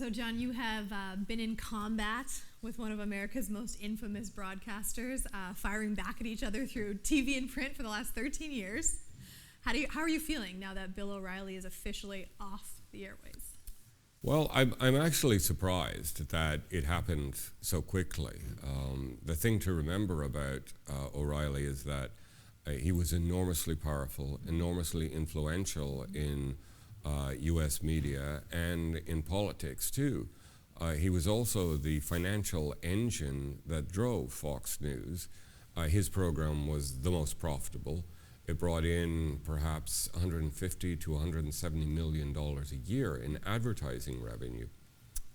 So, John, you have been in combat with one of America's most infamous broadcasters, firing back at each other through TV and print for the last 13 years. How are you feeling now that Bill O'Reilly is officially off the airwaves? Well, I'm actually surprised that it happened so quickly. The thing to remember about O'Reilly is that he was enormously powerful, enormously influential in U.S. media and in politics too. He was also the financial engine that drove Fox News. His program was the most profitable. It brought in perhaps $150 to $170 million a year in advertising revenue.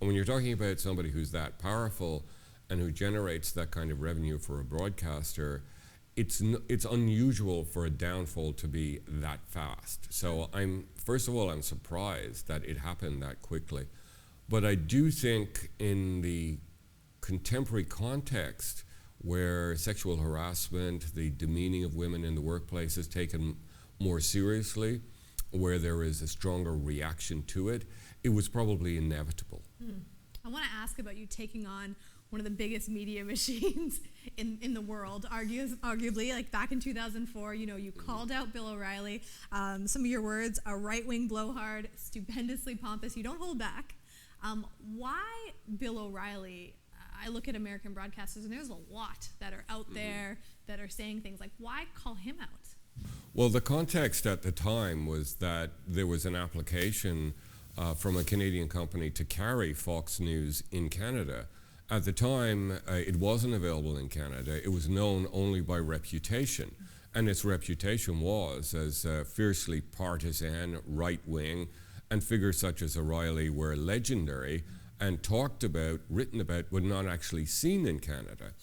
And when you're talking about somebody who's that powerful and who generates that kind of revenue for a broadcaster, it's unusual for a downfall to be that fast. So first of all, I'm surprised that it happened that quickly. But I do think in the contemporary context where sexual harassment, the demeaning of women in the workplace is taken more seriously, where there is a stronger reaction to it, it was probably inevitable. I want to ask about you taking on one of the biggest media machines in the world, arguably. Like back in 2004, you called out Bill O'Reilly. Some of your words, a right-wing blowhard, stupendously pompous. You don't hold back. Why Bill O'Reilly? I look at American broadcasters, and there's a lot that are out there that are saying things like, why call him out? Well, the context at the time was that there was an application from a Canadian company to carry Fox News in Canada. At the time, it wasn't available in Canada. It was known only by reputation. And its reputation was as fiercely partisan, right-wing, and figures such as O'Reilly were legendary and talked about, written about, but not actually seen in Canada.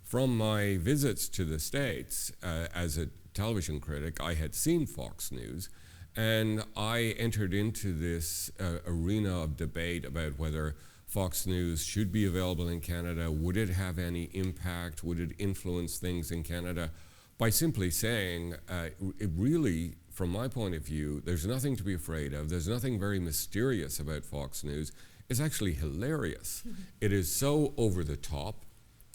From my visits to the States as a television critic, I had seen Fox News, and I entered into this arena of debate about whether Fox News should be available in Canada. Would it have any impact? Would it influence things in Canada? By simply saying, it really, from my point of view, there's nothing to be afraid of. There's nothing very mysterious about Fox News. It's actually hilarious. It is so over the top.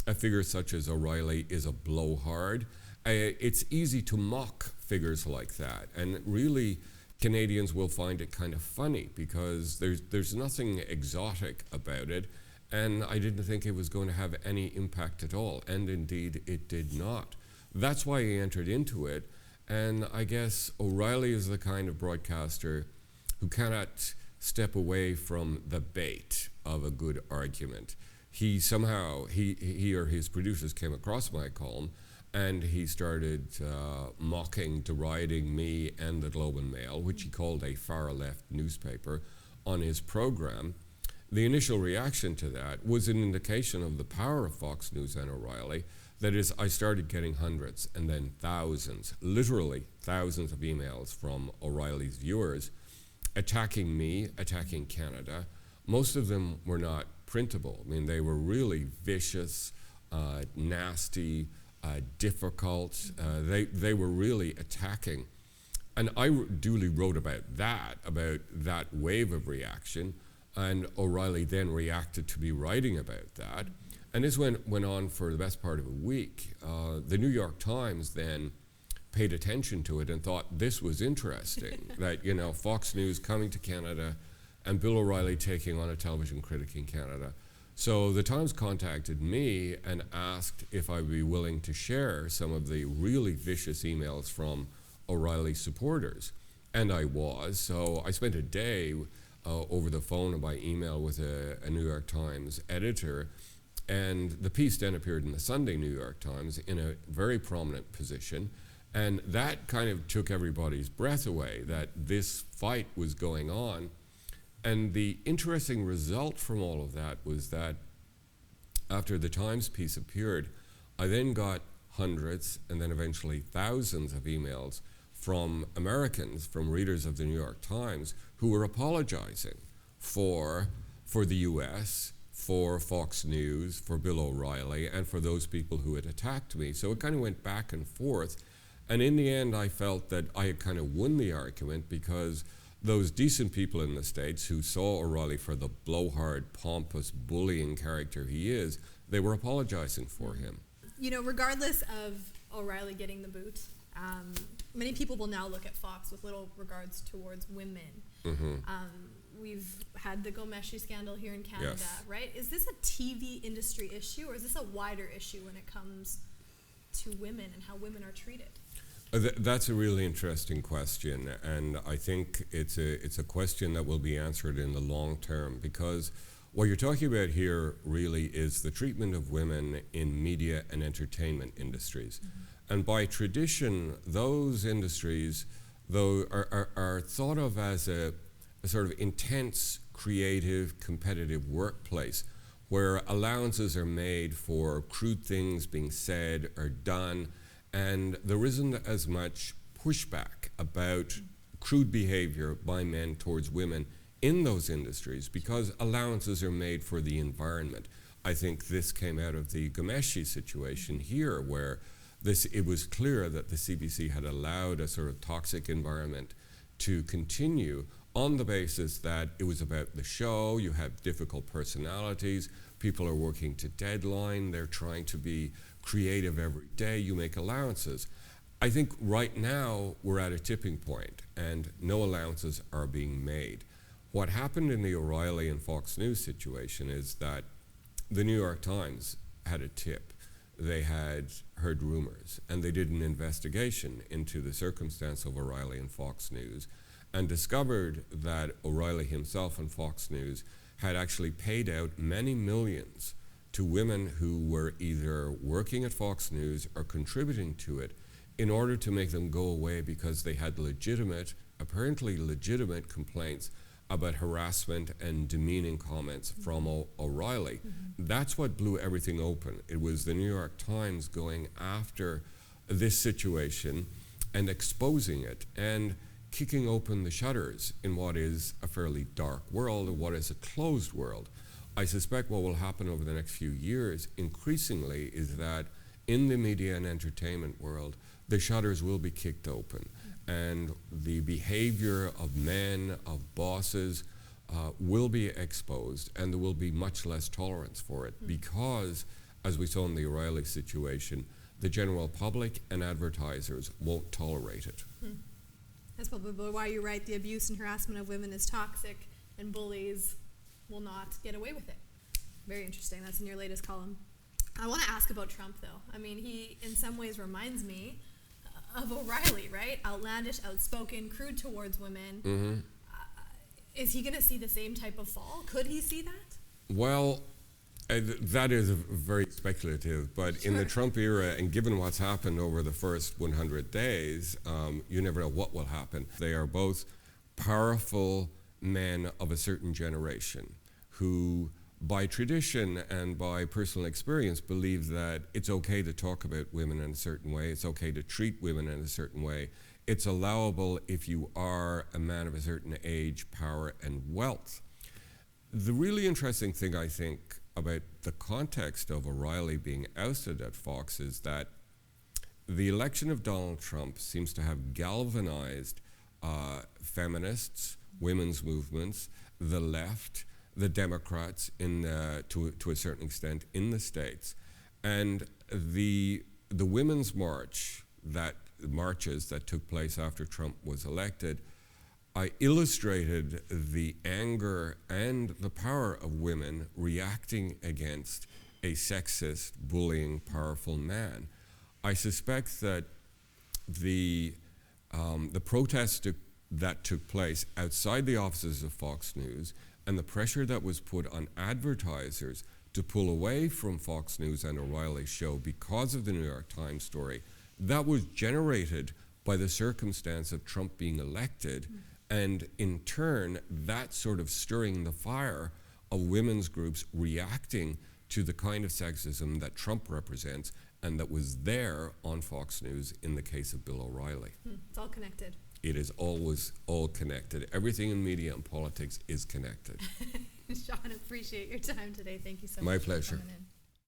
A figure such as O'Reilly is a blowhard. It's easy to mock figures like that. And really, Canadians will find it kind of funny because there's nothing exotic about it, and I didn't think it was going to have any impact at all, and indeed it did not. That's why I entered into it, and I guess O'Reilly is the kind of broadcaster who cannot step away from the bait of a good argument. He or his producers came across my column, and he started mocking, deriding me and the Globe and Mail, which he called a far-left newspaper, on his program. The initial reaction to that was an indication of the power of Fox News and O'Reilly. That is, I started getting hundreds and then thousands, literally thousands of emails from O'Reilly's viewers attacking me, attacking Canada. Most of them were not printable. I mean, they were really vicious, nasty, difficult. They were really attacking. And I duly wrote about that wave of reaction, and O'Reilly then reacted to me writing about that. And this went on for the best part of a week. The New York Times then paid attention to it and thought this was interesting, that, Fox News coming to Canada and Bill O'Reilly taking on a television critic in Canada. So the Times contacted me and asked if I would be willing to share some of the really vicious emails from O'Reilly supporters. And I was. So I spent a day over the phone and by email with a New York Times editor. And the piece then appeared in the Sunday New York Times in a very prominent position. And that kind of took everybody's breath away, that this fight was going on. And the interesting result from all of that was that after the Times piece appeared, I then got hundreds and then eventually thousands of emails from Americans, from readers of the New York Times, who were apologizing for the US, for Fox News, for Bill O'Reilly, and for those people who had attacked me. So it kind of went back and forth. And in the end, I felt that I had kind of won the argument because those decent people in the States who saw O'Reilly for the blowhard, pompous, bullying character he is, they were apologizing for him. You know, regardless of O'Reilly getting the boot, many people will now look at Fox with little regards towards women. We've had the Ghomeshi Scandal here in Canada, Yes. right? Is this a TV industry issue, or is this a wider issue when it comes to women and how women are treated? That's a really interesting question, and I think it's a question that will be answered in the long term, because what you're talking about here really is the treatment of women in media and entertainment industries. And by tradition, those industries, though, are thought of as a sort of intense, creative, competitive workplace where allowances are made for crude things being said or done, and there isn't as much pushback about crude behavior by men towards women in those industries because allowances are made for the environment. I think this came out of the Ghomeshi situation here, where it was clear that the CBC had allowed a sort of toxic environment to continue on the basis that it was about the show. You have difficult personalities, people are working to deadline, they're trying to be creative every day, you make allowances. I think right now we're at a tipping point and no allowances are being made. What happened in the O'Reilly and Fox News situation is that the New York Times had a tip. They had heard rumors, and they did an investigation into the circumstance of O'Reilly and Fox News and discovered that O'Reilly himself and Fox News had actually paid out many millions to women who were either working at Fox News or contributing to it in order to make them go away because they had apparently legitimate complaints about harassment and demeaning comments from O'Reilly. That's what blew everything open. It was the New York Times going after this situation and exposing it and kicking open the shutters in what is a fairly dark world and what is a closed world. I suspect what will happen over the next few years increasingly is that in the media and entertainment world, the shutters will be kicked open. And the behavior of men, of bosses, will be exposed, and there will be much less tolerance for it because, as we saw in the O'Reilly situation, the general public and advertisers won't tolerate it. That's probably why you write the abuse and harassment of women is toxic and bullies will not get away with it. Very interesting. That's in your latest column. I want to ask about Trump, though. I mean, he in some ways reminds me of O'Reilly, right? Outlandish, outspoken, crude towards women. Is he going to see the same type of fall? Could he see that? Well, that is very speculative, but in the Trump era, and given what's happened over the first 100 days, you never know what will happen. They are both powerful men of a certain generation who, by tradition and by personal experience, believe that it's okay to talk about women in a certain way, it's okay to treat women in a certain way, it's allowable if you are a man of a certain age, power, and wealth. The really interesting thing, I think, about the context of O'Reilly being ousted at Fox is that the election of Donald Trump seems to have galvanized feminists, women's movements, the left, the Democrats to a certain extent in the States. And the women's marches that took place after Trump was elected illustrated the anger and the power of women reacting against a sexist, bullying, powerful man. I suspect that the protests that took place outside the offices of Fox News and the pressure that was put on advertisers to pull away from Fox News and O'Reilly's show because of the New York Times story, that was generated by the circumstance of Trump being elected, and in turn, that sort of stirring the fire of women's groups reacting to the kind of sexism that Trump represents and that was there on Fox News in the case of Bill O'Reilly. It's all connected. It is always all connected. Everything in media and politics is connected. Sean, appreciate your time today. Thank you so much. My pleasure. For coming in.